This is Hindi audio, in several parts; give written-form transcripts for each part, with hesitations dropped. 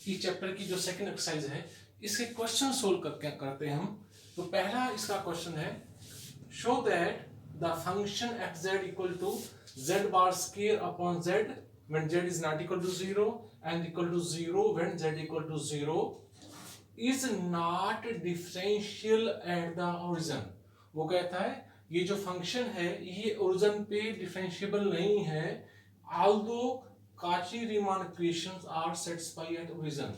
कि चैप्टर की जो सेकंड एक्सरसाइज है इसके क्वेश्चन सोल्व करते हैं हम। तो पहला इसका क्वेश्चन है, show that the function f z equal to z bar square upon z when z is not equal to 0 and equal to 0 when z equal to 0 is not differential at the origin। वो कहता है ये जो फंक्शन है ये ओरिजिन पे डिफरेंशिएबल नहीं है, although Cauchy-Riemann equations are satisfied at origin।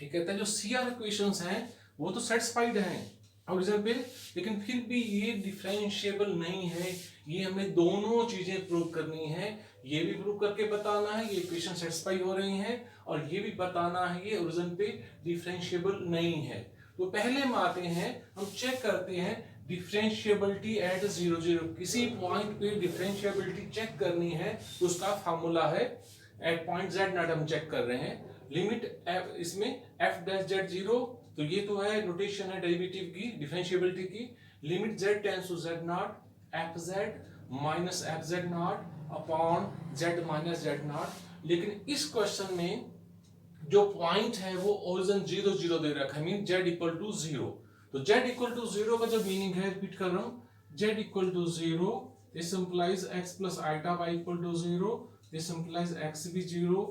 ये कहता है जो CR इक्वेशंस हैं वो तो सेटिस्फाइड हैं ओरिजिन पे, लेकिन फिर भी ये डिफरेंशिएबल नहीं है। ये हमें दोनों चीजें प्रूव करनी है, ये भी प्रूव करके बताना है ये इक्वेशन सेटिस्फाई हो रही हैं, और ये भी बताना है ये ओरिजिन पे डिफरेंशिएबल नहीं है। तो पहले हम आते हैं, हम चेक करते हैं डिफरेंशिएबिलिटी एट 0 0। किसी पॉइंट पे डिफरेंशिएबिलिटी चेक करनी है तो उसका फार्मूला है एट पॉइंट z नॉट हम चेक कर रहे हैं, लिमिट f इसमें f डैश z 0, तो ये तो है नोटेशन है डेरिवेटिव की डिफरेंशिएबिलिटी की, limit z tends to z naught f z minus f z naught upon z minus z naught. लेकिन इस क्वेश्चन में जो पॉइंट है वो ओरिजिन 0 0 दे रखा है, मीन z इक्वल टू 0। तो z इक्वल टू 0 का जो मीनिंग है, रिपीट कर रहा हूं, z equal to 0, this implies x plus iota y equal to 0, this implies x भी 0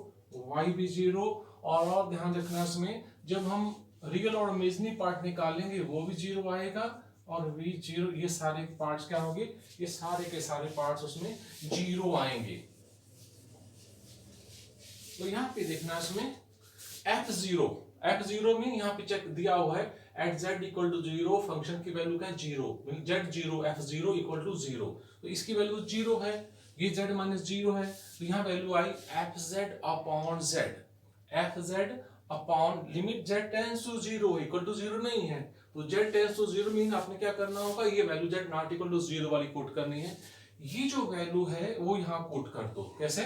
y भी 0। और ध्यान रखना इसमें जब हम रियल और इमेजिनरी पार्ट निकालेंगे वो भी 0 आएगा और भी 0, ये सारे पार्ट्स क्या होंगे, ये सारे के सारे पार्ट्स उसमें 0 आएंगे। तो यहाँ पे देखना इसमें f0 में यहाँ पे चेक दिया हुआ है at z equal to 0, function की वैल्यू क्या है 0, z0 f0 इक्वल टू 0, तो इसकी वैल्यू 0 है, ये z माइनस 0 है, तो यहाँ वैल्यू आई fz upon z, fz upon limit z tends to 0 equal to 0 नहीं है, तो z टेंड्स टू 0 मीन आपने क्या करना होगा, ये value z not equal to 0 वाली कोट करनी है। ये जो वैल्यू है वो यहाँ कोट कर दो, कैसे,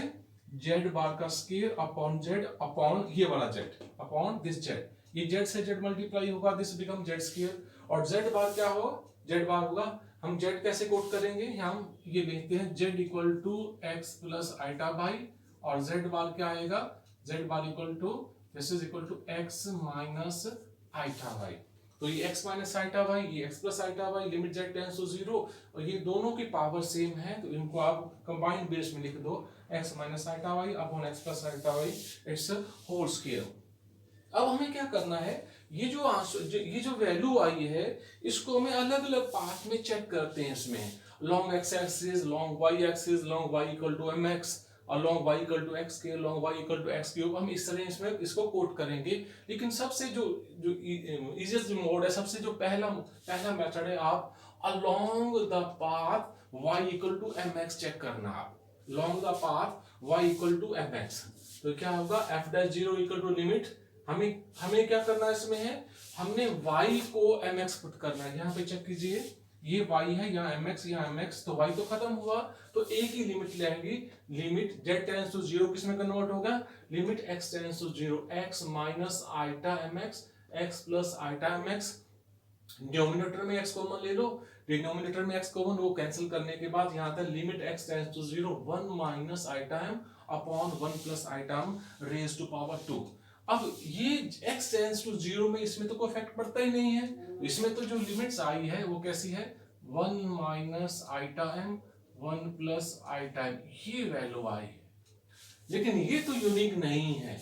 z बार का स्क्वायर अपॉन z अपॉन ये वाला z अपॉन दिस z, ये z से z मल्टीप्लाई होगा, दिस बिकम z स्क्वायर, और z बार क्या हो, z बार होगा, हम z कैसे कोट करेंगे, हम ये लिखते हैं z equal to x plus iota y, और z बार क्या आएगा, z bar equal to this is equal to x minus iota y. तो ये x माइनस आइटा बाई, ये x plus iota y, limit z tends to 0, और ये दोनों की पावर सेम है तो इनको आप कंबाइंड बेस में लिख दो, x minus iota y upon x plus iota y its whole square. अब हमें क्या करना है, ये जो वैल्यू आई है इसको हमें अलग अलग पार्ट में चेक करते हैं। इसमें long x axis, long y axis, long y equal to mx, और long y equal to x square, long y equal to x cube, हम इस तरह इसमें इसको कोट करेंगे। लेकिन सबसे जो इजीएस्ट मोड है, सबसे जो पहला मेथड है, आप along the path y equal to mx check करना, आप long the path y equal to mx, तो क्या होगा f dash 0 equal to limit, हमें क्या करना है इसमें है, हमने y को mx पुट करना है। यहाँ पे चेक कीजिए, ये y है, यहाँ mx, यहाँ mx, तो y तो खत्म हुआ, तो एक ही लिमिट लेंगे, लिमिट z टेंड्स टू 0 किसमें कन्वर्ट होगा, limit x tends to 0, x minus iota mx, x plus iota mx, denominator में x कॉमन ले लो, डिनोमिनेटर में x कॉमन, वो कैंसिल करने के बाद यहाँ आता है limit x tends to 0, 1 minus iota m upon 1 plus iota m raise to power 2। अब ये x टेंड्स टू 0 में इसमें तो कोई इफेक्ट पड़ता ही नहीं है, इसमें तो जो लिमिट्स आई है वो कैसी है, 1 minus iota m 1 plus iota m, ये वैल्यू आई है। लेकिन ये तो यूनिक नहीं है,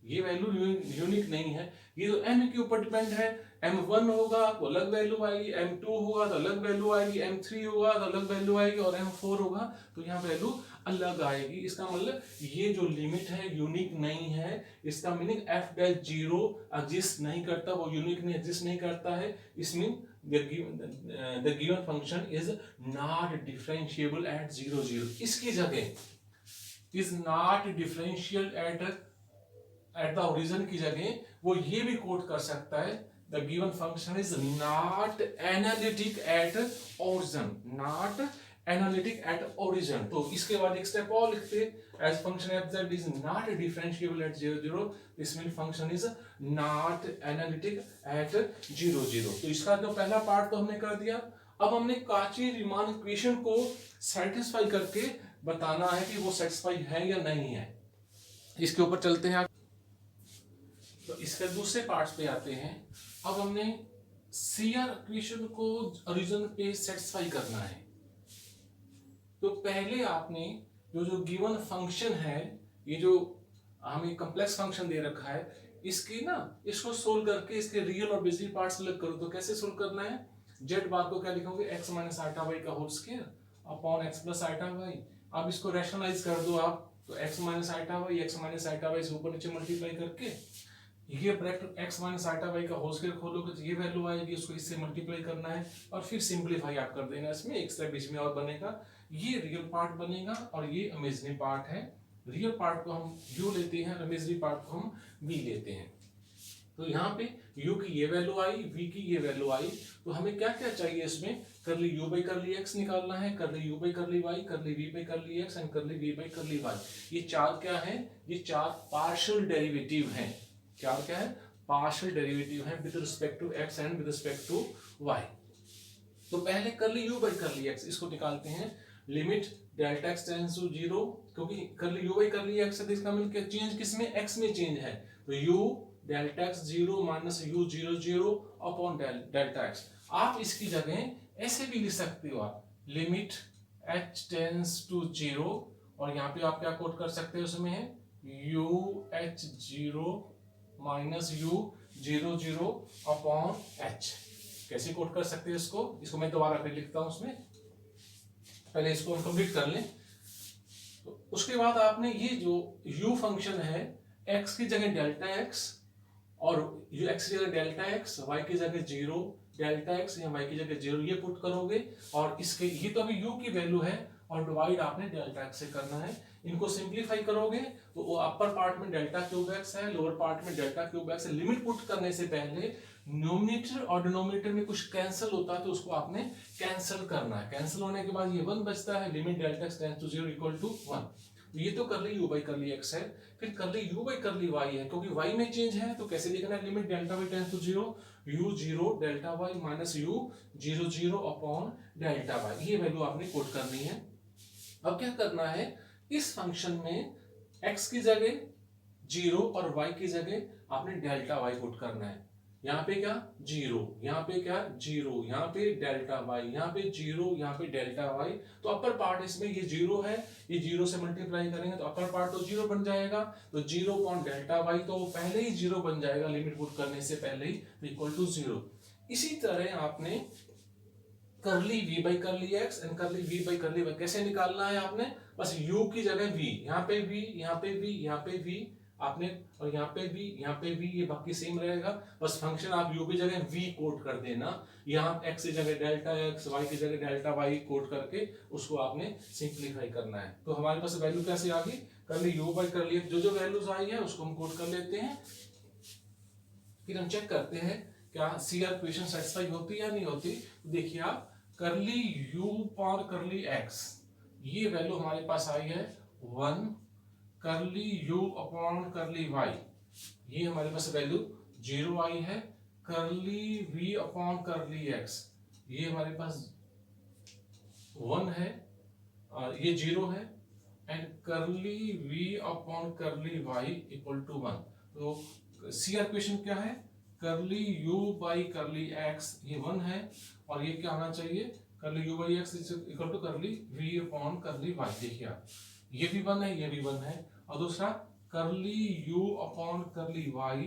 ये वैल्यू यूनिक नहीं है, ये तो m के ऊपर डिपेंड है, m1 होगा तो अलग वैल्यू आएगी, m2 होगा तो अलग वैल्यू आएगी, m3 होगा तो अलग वैल्यू आएगी, और m4 होगा तो यहाँ वैल्यू अलग आएगी। इसका मतलब ये जो लिमिट है यूनिक नहीं है, इसका मीनिंग f डैश 0 एग्जिस्ट नहीं करता, वो यूनिक नहीं एग्जिस्ट नहीं करता है, इसमें the given function is not differentiable at 0 0। इसकी जगह is not differential at the origin की जगह वो ये भी कोट कर सकता है, the given function is not analytic at origin, not analytic at origin। तो इसके बाद एक स्टेप और लिखते हैं, as function f z is not differentiable at 0 0, this means function is not analytic at 0 0। तो इसका जो पहला पार्ट तो हमने कर दिया। अब हमने काची-रीमान इक्वेशन को सेटिस्फाई करके बताना है कि वो सेटिस्फाई है या नहीं है, इसके ऊपर चलते हैं। तो इसके दूसरे पार्ट पे आते हैं। अब हमने सीआर इक्वेशन को ओरिजिन पे सेटिस्फाई करना है। तो पहले आपने जो गिवन फंक्शन है, ये जो हमें कॉम्प्लेक्स फंक्शन दे रखा है, इसको सोल्व करके इसके रियल और इमेजिनरी पार्ट सेलेक्ट करो। तो कैसे सोल्व करना है? जेड बार को क्या लिखोगे? x माइनस आइटा वाई का whole square upon x plus iota y. अब इसको रैशनलाइज कर दो आप, तो x माइनस आइटा वाई से ऊपर नीचे मल्टीप्लाई करके ये bracket x minus iota y का होल स्क्वायर खोलोगे तो ये वैल्यू आएगी, उसको इससे मल्टीप्लाई करना है और फिर सिंपलीफाई आप कर देना। इसमें एक स्टेप बीच में और बनेगा, ये रियल पार्ट बनेगा और ये इमेजिनरी पार्ट है। रियल पार्ट को हम u लेते हैं और इमेजिनरी पार्ट को हम v लेते हैं। तो यहाँ पे u की ये वैल्यू आई, v की ये वैल्यू आई, तो हमें क्या क्या चाहिए इसमें? करली u बाई करली x निकालना है, करली u बाई करली y, करली v बाई करली x एंड करली v बाई करली y। ये चार क्या है? ये चार पार्शियल डेरिवेटिव हैं। चार क्या है? पार्शियल डेरिवेटिव हैं with respect to x and with respect to y। तो पहले करली u बाई करली x इसको निकालते हैं। Limit delta x tends to 0, क्योंकि करली u बाई करली x है, इसका मतलब चेंज किसमें? x में चेंज है, तो u delta x 0 minus u 0 0 upon delta x। आप इसकी जगह ऐसे भी लिख सकते हो, आप लिमिट h टेंड्स टू 0 और यहाँ पे आप क्या कोट कर सकते हो? उसमें है u h 0 minus u 0 0 upon h। कैसे कोट कर सकते हैं इसको मैं दोबारा फिर लिखता हूं। उसमें पहले इसको हम कंप्लीट कर लें। तो उसके बाद आपने ये जो u फंक्शन है, x की जगह डेल्टा x और x की जगह डेल्टा x, y की जगह 0 डेल्टा x या y की जगह 0 ये पुट करोगे और इसके ये तो अभी u की वैल्यू है और डिवाइड आपने डेल्टा x से करना है। इनको सिंपलीफाई करोगे तो वो अपर पार्ट में डेल्टा क्यूब x है, लोअर पार्ट में डेल्टा क्यूब x है। लिमिट पुट करने से पहले न्यूमरेटर और डिनोमिनेटर में कुछ कैंसिल होता है तो उसको आपने कैंसिल करना है। कैंसिल होने के बाद ये 1 बचता है, limit delta x tends to 0 equal to 1। ये तो करली u बाई करली x है। फिर करली u बाई करली y है, क्योंकि y में चेंज है तो कैसे लिखना है? Limit delta y tends to 0 u 0 delta y minus u 0 0 upon delta y। ये वैल्यू आपने कोट करनी है। अब क्या करना है? इस फंक्शन में x की जगह 0 और y की जगह आपने डेल्टा y पुट करना है। यहाँ पे क्या? 0, यहाँ पे क्या? 0, यहाँ पे डेल्टा y, यहाँ पे 0, यहाँ पे डेल्टा y। तो अपर पार्ट इसमें ये 0 है, ये 0 से मल्टीप्लाई करेंगे तो अपर पार्ट तो 0 बन जाएगा, तो 0 अपॉन डेल्टा y तो पहले ही 0 बन जाएगा लिमिट पुट करने से पहले ही, इक्वल टू 0। इसी तरह आपने करली v बाई करली x एंड करली v बाई करली y कैसे निकालना है? आपने बस u की जगह v, यहाँ पे v, यहाँ पे v, यहाँ पे v आपने, और यहाँ पे v, यहाँ पे v, ये बाकी सेम रहेगा। बस फंक्शन आप u की जगह v कोट कर देना, यहाँ x की जगह डेल्टा x, y की जगह डेल्टा y कोट करके उसको आपने सिंप्लीफाई करना है। तो हमारे पास वैल्यू कैसे आ गई? करली u बाई करली x, जो वैल्यूज आई है उसको हम कोट कर लेते हैं। फिर हम चेक करते हैं क्या सीआर इक्वेशन सेटिस्फाई होती है या नहीं होती। देखिए आप, करली u और करली x, ये वैल्यू हमारे पास आई है 1, करली u अपॉन करली y, ये हमारे पास वैल्यू 0 आई है। करली v अपॉन करली x, ये हमारे पास 1 है और ये 0 है। एंड करली v upon curly y equal to 1। तो सीआर इक्वेशन क्या है? करली u बाई करली x, ये 1 है और ये क्या होना चाहिए? Curly u by x equal to curly v upon curly y। देखिए आप, ये भी 1 है, ये भी 1 है। और दूसरा करली u अपॉन करली y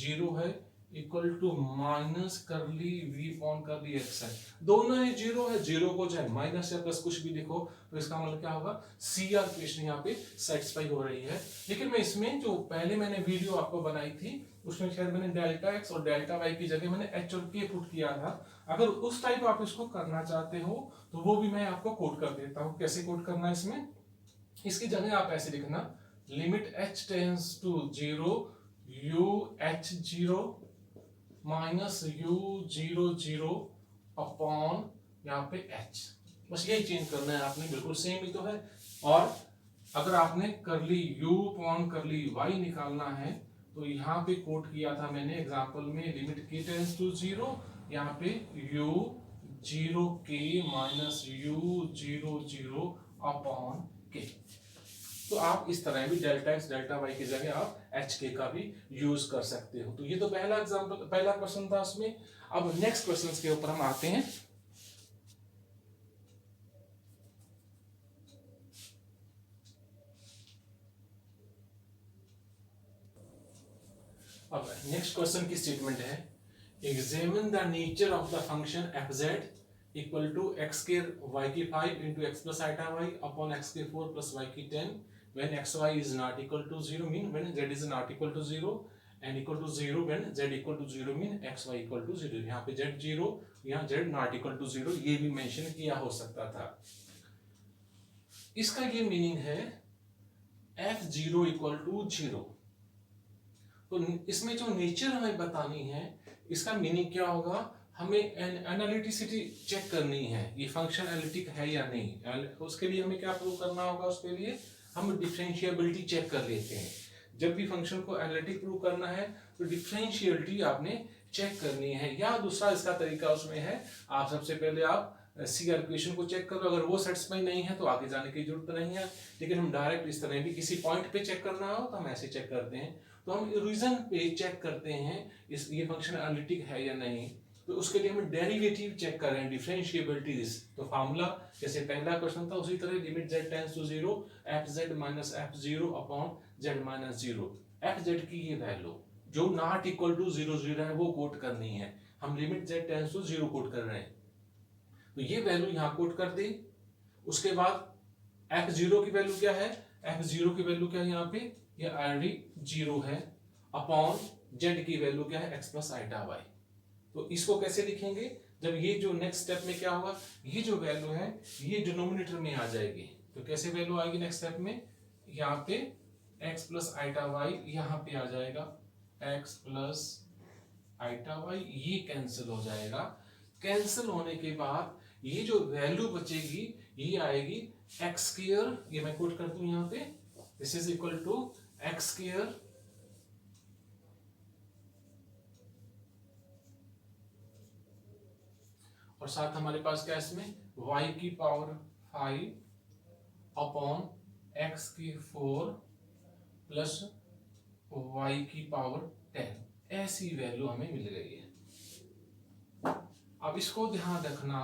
0 है, equal to minus curly v upon curly x है। दोनों ही 0 है, 0 को चाहे माइनस या प्लस कुछ भी लिखो तो इसका मतलब क्या होगा? सीआर इक्वेशन यहाँ पे सेटिस्फाई हो रही है। लेकिन मैं इसमें जो पहले मैंने वीडियो आपको बनाई थी उसमें शायद मैंने डेल्टा x और डेल्टा y की जगह मैंने h और k पुट किया था। अगर उस टाइप आप इसको करना चाहते हो तो वो भी मैं आपको कोट कर देता हूँ। कैसे कोट करना है इसमें? इसकी जगह आप ऐसे लिखना, limit h tends to 0 u h 0 minus u 0 0 upon यहाँ पे h। बस यही चेंज करना है आपने, बिल्कुल सेम ही तो है। और अगर आपने करली u अपॉन करली y निकालना है तो यहाँ पे कोट किया था मैंने एग्जांपल में, लिमिट k टेंड्स टू 0, यहाँ पे u 0k minus u 0 0 upon k। तो आप इस तरह भी डेल्टा एक्स डेल्टा वाई की जगह आप एच के का भी यूज कर सकते हो। तो ये तो पहला एग्जांपल, पहला क्वेश्चन था उसमें। अब नेक्स्ट क्वेश्चन के ऊपर हम आते हैं। अब नेक्स्ट क्वेश्चन की स्टेटमेंट है, examine the nature of the function f z equal to x square y की 5 into x plus iota y upon x की 4 प्लस वाई की 10 when xy is not equal to 0 mean when z is not equal to 0 and equal to 0 when z equal to 0 mean xy equal to 0। यहाँ पे z 0, यहाँ z not equal to 0 ये भी मेंशन किया हो सकता था। इसका ये मीनिंग है f0 equal to 0। तो इसमें जो नेचर हमें बतानी है, इसका मीनिंग क्या होगा, हमें एनालिटिसिटी चेक करनी है, ये फंक्शन एनालिटिक है या नहीं। उसके लिए हमें क्या प्रूव करना होगा, उसके लिए हम डिफरेंशिएबिलिटी चेक कर लेते हैं। जब भी फंक्शन को एनालिटिक प्रूव करना है तो डिफरेंशिएबिलिटी आपने चेक करनी है। या दूसरा इसका तरीका उसमें है, आप सबसे पहले आप सीआर इक्वेशन को चेक करो, अगर वो सेटिस्फाई नहीं है तो आगे जाने की जरूरत नहीं है। लेकिन हम डायरेक्ट इस तरह भी किसी पॉइंट पे चेक करना हो तो हम ऐसे चेक करते हैं। तो हम रीजन पे चेक करते हैं इस ये फंक्शन एनालिटिक है या नहीं। तो उसके लिए हम डेरिवेटिव चेक कर रहे हैं, डिफरेंशिएबिलिटी दिस। तो फार्मूला जैसे पहला क्वेश्चन था उसी तरह, limit z tends to 0 fz माइनस f0 upon z minus 0। fz की ये वैल्यू जो नॉट इक्वल टू 0 0 है वो कोट करनी है। हम limit z tends to 0 quote कर रहे हैं, तो ये वैल्यू यहाँ कोट कर दी। उसके बाद f0 की वैल्यू क्या है, f0 की वैल्यू क्या है यहाँ पे, ये ऑलरेडी 0 है, अपॉन z की वैल्यू क्या है, x प्लस आइटा वाई। तो इसको कैसे लिखेंगे, जब ये जो नेक्स्ट स्टेप में क्या होगा, ये जो वैल्यू है ये डिनोमिनेटर में आ जाएगी। तो कैसे वैल्यू आएगी नेक्स्ट स्टेप में, यहाँ पे x प्लस आइटा वाई यहाँ पे आ जाएगा, x प्लस आइटा वाई ये कैंसिल हो जाएगा। कैंसिल होने के बाद ये जो वैल्यू बचेगी ये आएगी एक्स स्क्वायर, ये मैं कोट कर दूं यहाँ पे, this is equal to x square और साथ हमारे पास क्या है इसमें, y की पावर 5 अपॉन x की 4 प्लस y की पावर 10, ऐसी वैल्यू हमें मिल गई है। अब इसको ध्यान रखना,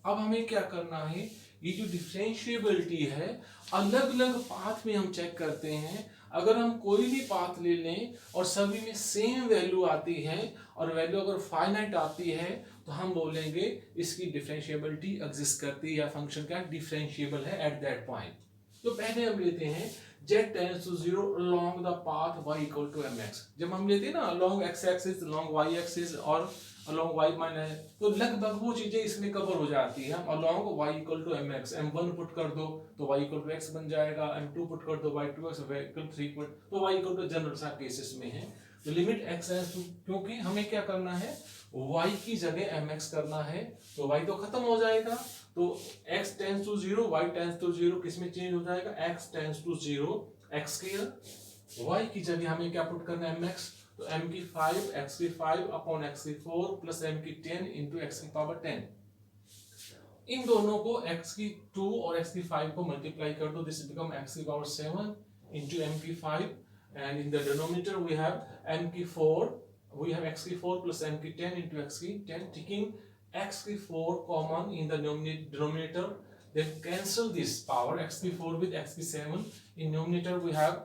अब हमें क्या करना है, ये जो डिफरेंशिएबिलिटी है अलग अलग पाथ में हम चेक करते हैं। अगर हम कोई भी पाथ ले लें और सभी में सेम वैल्यू आती है और वैल्यू अगर फाइनाइट आती है तो हम बोलेंगे इसकी डिफरेंशिएबिलिटी एग्जिस्ट करती है या फंक्शन क्या डिफरेंशिएबल है एट दैट पॉइंट। तो पहले हम लेते हैं z tends to 0 along the path y equal to mx। जब हम लेते हैं ना along x axis, along y axis और along y माइनस, तो लगभग वो चीजें इसमें कवर हो जाती है। along y equal to mx, m1 put कर दो तो y equal to x बन जाएगा, m2 पुट कर दो y 2x, y equal to 3 put, तो y equal to जनरल सा केसेस में है। तो लिमिट x है, क्योंकि हमें क्या करना है, y की जगह mx करना है, तो y तो खत्म हो जाएगा, तो x tends to 0, y tends to 0 किस में चेंज हो जाएगा, x tends to 0 x square, y की जगह हमें क्या पुट करना है mx, तो m की 5 x की 5 अपॉन x की 4 प्लस m की 10 इंटू x की पावर 10। इन दोनों को x की 2 और x की 5 को मल्टीप्लाई कर दो, दिस बिकम x की पावर 7 इंटू m की 5 and in the denominator we have m की 4, we have x की 4 plus m की 10 into x की 10, taking x की 4 common in the denominator, then cancel this power x की 4 with x की 7, in numerator we have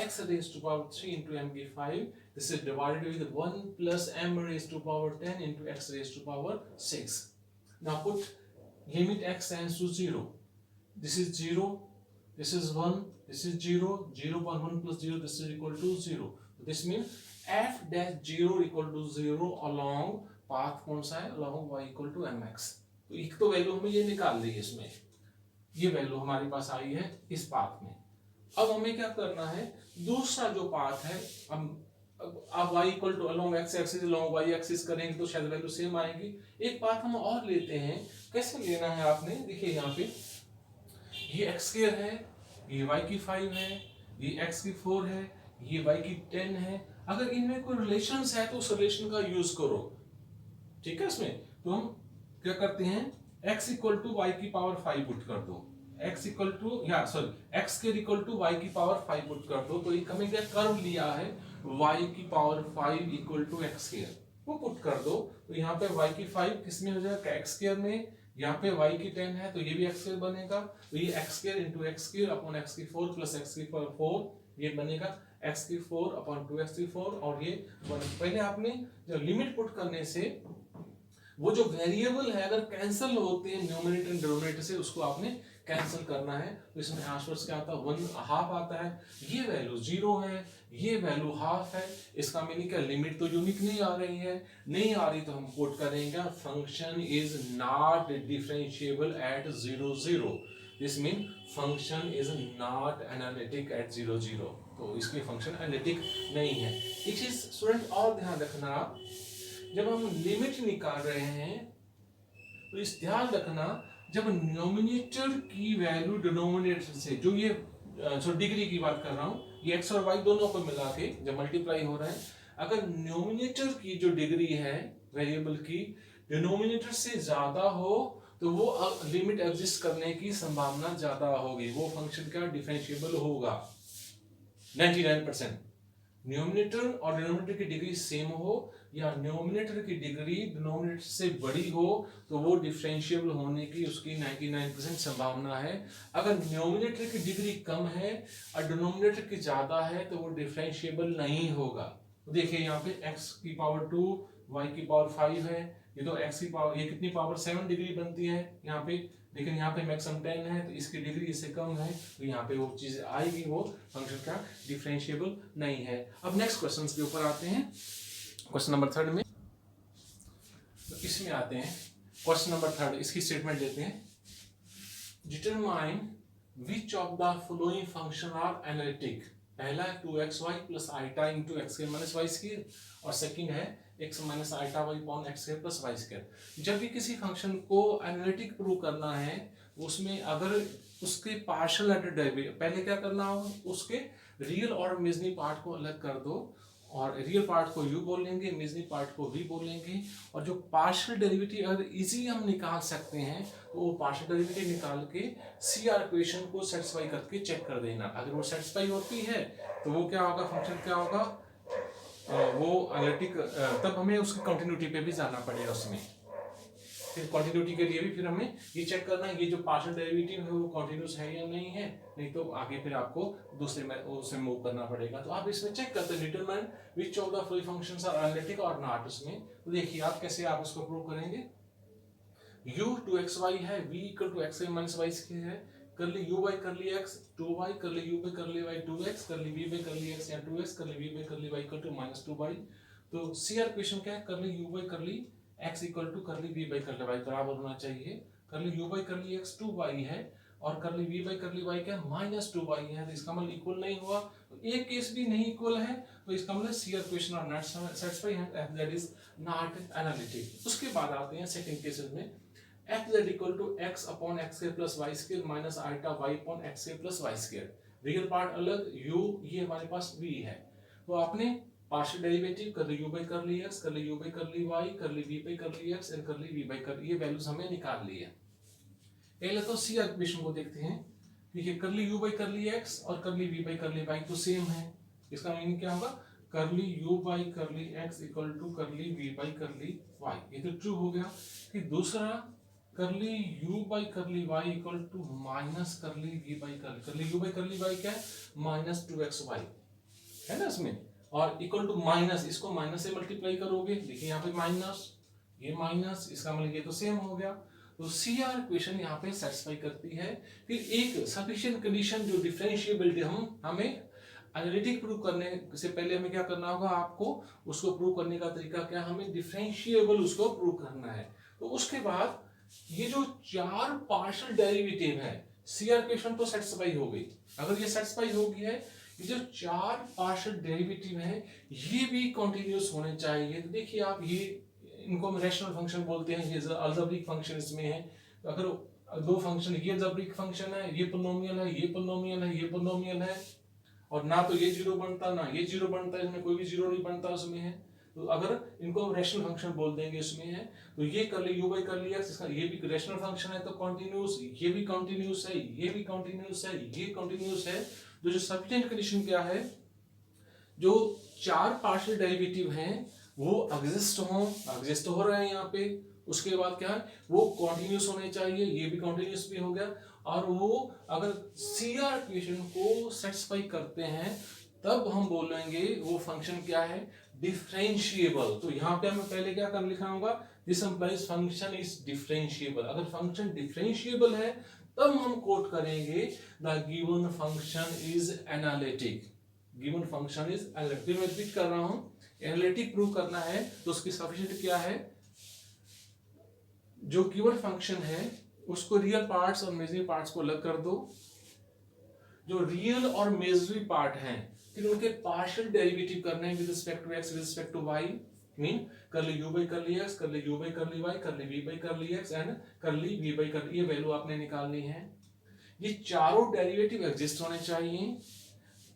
x raised to power 3 into m की 5, this is divided with 1 plus m raised to power 10 into x raised to power 6. Now put limit x tends to 0, this is 0, this is 1, this is 0, 0 1 1 plus 0, this is equal to 0. This means f dash 0 equal to 0 along path कौन सा है, along y equal to mx। तो एक तो वैल्यू हमें ये निकाल दी है, इसमें ये वैल्यू हमारे पास आई है इस पाथ में। अब हमें क्या करना है, दूसरा जो पाथ है, अब y equal to along x axis along y axis करेंगे तो शायद वैल्यू सेम आएगी। एक पाथ हम और लेते हैं, कैसे लेना है आपने, देखिए यहाँ पे ये x स्क्वायर है, ये y की 5 है, ये x की 4 है, ये y की 10 है। अगर इनमें कोई रिलेशंस है तो उस रिलेशन का यूज करो, ठीक है। इसमें तो हम क्या करते हैं, x इक्वल टू वाई की पावर 5 पुट कर दो, x equal to x square equal to y की पावर 5 पुट कर दो, तो ये हमें क्या कर्व लिया है y की power 5 equal to x square, वो पुट कर दो। तो यहाँ पे y की 5 किस में हो जाएगा, x स्क्वायर में, यहाँ पे y की 10 है तो ये भी x स्क्वायर बनेगा, तो ये x square into x square upon x की 4 प्लस x की पावर 4, ये बनेगा x की 4 अपॉन 2x की 4, और ये पहले आपने जो लिमिट पुट करने से वो जो वेरिएबल है अगर कैंसिल होते हैं न्यूमरेटर एंड डिनोमिनेटर से, उसको आपने कैंसिल करना है। तो इसमें आंसर क्या आता है, 1/2 आता है, ये वैल्यू 0 है, ये वैल्यू हाफ है। इसका मीनिंग क्या, लिमिट तो यूनिक नहीं आ रही है, नहीं आ रही तो हम पुट करेंगे function is not differentiable at 0 0। This mean function is not analytic at 0 0, तो इसके फंक्शन एनालिटिक नहीं है। एक चीज स्टूडेंट और ध्यान रखना, जब हम लिमिट निकाल रहे हैं तो इस ध्यान रखना, जब न्यूमरेटर की वैल्यू डिनोमिनेटर से, जो ये डिग्री की बात कर रहा हूं, ये x और y दोनों को मिला के जब मल्टीप्लाई हो रहा है, अगर न्यूमरेटर की जो डिग्री है वेरिएबल की डिनोमिनेटर से ज्यादा हो तो वो लिमिट एग्जिस्ट करने की संभावना ज्यादा होगी, वो फंक्शन का डिफरेंशिएबल होगा 99%। न्यूमरेटर और डिनोमिनेटर की डिग्री सेम हो या न्यूमरेटर की डिग्री डिनोमिनेटर से बड़ी हो तो वो डिफरेंशिएबल होने की उसकी 99% संभावना है। अगर न्यूमरेटर की डिग्री कम है और डिनोमिनेटर की ज्यादा है तो वो डिफरेंशिएबल नहीं होगा। तो देखिए यहाँ पे x की पावर 2 y की पावर 5 है, ये तो x की पावर, ये कितनी पावर 7 डिग्री बनती है यहाँ पे, लेकिन यहाँ पे मैक्सिमम 10 है तो इसकी डिग्री इससे कम है, तो यहाँ पे वो चीज आएगी, वो फंक्शन का डिफरेंशिएबल नहीं है। अब नेक्स्ट क्वेश्चन के ऊपर आते हैं, क्वेश्चन नंबर 3 में, तो इसमें आते हैं क्वेश्चन नंबर 3, इसकी स्टेटमेंट लेते हैं, determine which of the following function are analytic. पहला है 2xy plus iota into x square minus y square, और सेकंड है x minus iota y upon x square plus y square. जब भी किसी फंक्शन को एनालिटिक प्रूव करना है, उसमें अगर उसके पार्शियल डेरिवेटिव, पहले क्या करना होगा, उसके रियल और इमेजिनरी पार्ट को अलग कर दो, और रियल पार्ट को u बोल लेंगे, इमेजिनरी पार्ट को v बोल लेंगे, और जो पार्शियल डेरिवेटिव अगर इजी हम निकाल सकते हैं तो वो पार्शियल डेरिवेटिव निकाल के CR इक्वेशन को सेटिस्फाई करके चेक कर देना। अगर वो सेटिस्फाई होती है तो वो क्या होगा, फंक्शन क्या होगा, वो एनालिटिक, तब हमें उसकी कंटिन्यूटी पे भी जाना पड़ेगा उसमें। फिर कंटिन्यूटी के लिए भी फिर हमें ये चेक करना है ये जो पार्शियल डेरिवेटिव है वो कंटिन्यूस है या नहीं है, नहीं तो आगे फिर आपको दूसरे में उसे मूव करना पड़ेगा। तो आप इसमें चेक करते हैं determine which of the following functions are analytic और नॉट। उसमें तो देखिए आप कैसे आप उसको प्रूव करेंगे, u 2xy है, v equal to x minus y square है, करली u बाय करली x 2y, करली u बाय curly y 2x, curly v by करली x या 2x, curly v by curly y equal to -2y। तो CR इक्वेशन क्या है, करली u बाय करली x equal to curly v by curly y बराबर होना चाहिए, करली u बाय करली x 2y है और करली v बाय करली y क्या -2y है, तो इसका मतलब इक्वल नहीं हुआ, तो एक केस भी नहीं इक्वल है, तो इसका मतलब CR equation are not satisfy and that is not analytic. उसके बाद आते हैं सेकंड केसेस में, f z equal to x upon x square plus y square minus iota y upon x square plus y square, real part अलग, u ये हमारे पास v है, तो आपने पार्शियल डेरिवेटिव कर ली u बाय कर ली x, कर ली u बाय कर ली y, कर ली v बाय कर ली x एंड कर ली v बाय कर ली, ये वैल्यूज हमें निकाल ली है। पहले तो CR इक्वेशन को देखते हैं, ठीक है, कर ली u बाय कर ली x और कर ली v बाय कर ली y तो सेम है, इसका मीनिंग क्या होगा, कर ली u बाय कर ली x इक्वल टू कर ली v बाय कर ली y, ये तो ट्रू हो गया। फिर दूसरा कर ली u बाय कर ली y इक्वल टू माइनस कर ली v बाय कर ली u बाय कर ली y क्या है -2xy है ना इसमें, और इक्वल टू माइनस, इसको माइनस से मल्टीप्लाई करोगे, देखिए यहाँ पे माइनस, ये माइनस, इसका मतलब ये तो सेम हो गया, तो CR इक्वेशन यहाँ पे सेटिस्फाई करती है। फिर एक सफिशिएंट कंडीशन जो डिफरेंशिएबिलिटी, हमें एनालिटिक प्रूव करने से पहले हमें क्या करना होगा, आपको उसको प्रूव करने का तरीका क्या, हमें डिफरेंशिएबल उसको प्रूव करना है। तो उसके बाद ये जो 4 पार्शियल डेरिवेटिव है, CR इक्वेशन तो सेटिस्फाई हो गई, अगर ये सेटिस्फाई हो गई है, ये जो 4 पार्शियल डेरिवेटिव है ये भी कंटिन्यूअस होने चाहिए। तो देखिए आप, ये इनको हम रैशनल फंक्शन बोलते हैं, ये अलजेब्रिक फंक्शन इसमें है, तो अगर दो फंक्शन, ये अलजेब्रिक फंक्शन है, ये पोलिनोमियल है, ये पोलिनोमियल है, ये पोलिनोमियल है, और ना तो ये जीरो बनता ना ये जीरो बनता, इसमें कोई भी जीरो नहीं बनता उसमें है, तो अगर इनको हम रैशनल फंक्शन बोल देंगे इसमें है, तो ये कर ली u बाई कर लिया इसका, ये भी रैशनल फंक्शन है तो कॉन्टिन्यूस, ये भी कॉन्टिन्यूस है, ये भी कॉन्टिन्यूस है, ये कॉन्टिन्यूस है। तो जो सफिशिएंट कंडीशन क्या है, जो चार पार्शियल डेरिवेटिव हैं वो एग्जिस्ट हो रहे हैं यहाँ पे। उसके बाद क्या है, वो कॉन्टिन्यूस होने चाहिए, ये भी कॉन्टिन्यूस भी हो गया, और वो अगर सीआर इक्वेशन को सेटिस्फाई करते हैं तब हम बोलेंगे वो फंक्शन क्या है, डिफरेंशिएबल। तो यहाँ पे हमें पहले क्या कर लिखना होगा, this implies function is differentiable. अगर फंक्शन डिफरेंशिएबल है तब हम कोट करेंगे the given function is analytic. Given function is analytic. फिर मैं रिपीट कर रहा हूं, एनालिटिक प्रूव करना है तो उसकी सफिशिएंट क्या है, जो गिवन फंक्शन है उसको रियल पार्ट्स और इमेजिनरी पार्ट्स को अलग कर दो। जो रियल और इमेजिनरी पार्ट हैं फिर उनके पार्शियल डेरिवेटिव करने हैं with respect to x, with respect to y. Mean curly u by कर ली x, कर ली u बाई कर ली y, कर ली v बाई कर ली x एंड कर ली v बाई कर ली, ये वैल्यू आपने निकालनी है। ये चारों डेरिवेटिव एग्जिस्ट होने चाहिए।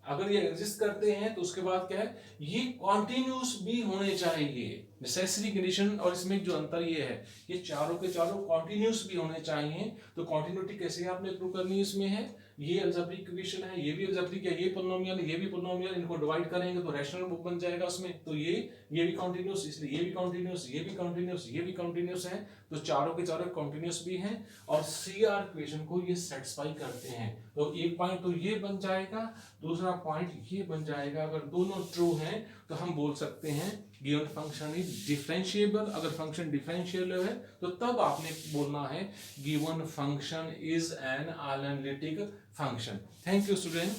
अगर ये एग्जिस्ट करते हैं तो उसके बाद क्या है, ये कॉन्टिन्यूस भी होने चाहिए, नेसेसरी कंडीशन। और इसमें जो अंतर ये है, ये चारों के चारों कॉन्टिन्यूस भी होने चाहिए। तो कॉन्टिन्यूटी कैसे आपने प्रूव करनी है, इसमें है ये अलजेब्रिक इक्वेशन है, ये भी अलजेब्रिक है, ये पॉलिनोमियल है, ये भी पॉलिनोमियल, इनको डिवाइड करेंगे तो रैशनल बुक बन जाएगा उसमें। तो ये भी कॉन्टिन्यूस, इसलिए ये भी कॉन्टिन्यूस, ये भी कॉन्टिन्यूस, ये भी कॉन्टिन्यूस है। तो चारों के चारों कॉन्टिन्यूस भी हैं और सीआर इक्वेशन को ये सेटिस्फाई करते हैं। तो एक पॉइंट तो ये बन जाएगा, दूसरा पॉइंट ये बन जाएगा। अगर दोनों ट्रू हैं तो हम बोल सकते हैं गिवन फंक्शन इज डिफरेंशिएबल। अगर फंक्शन डिफरेंशिएबल है तो तब आपने बोलना है given function is an analytic function. Thank you student.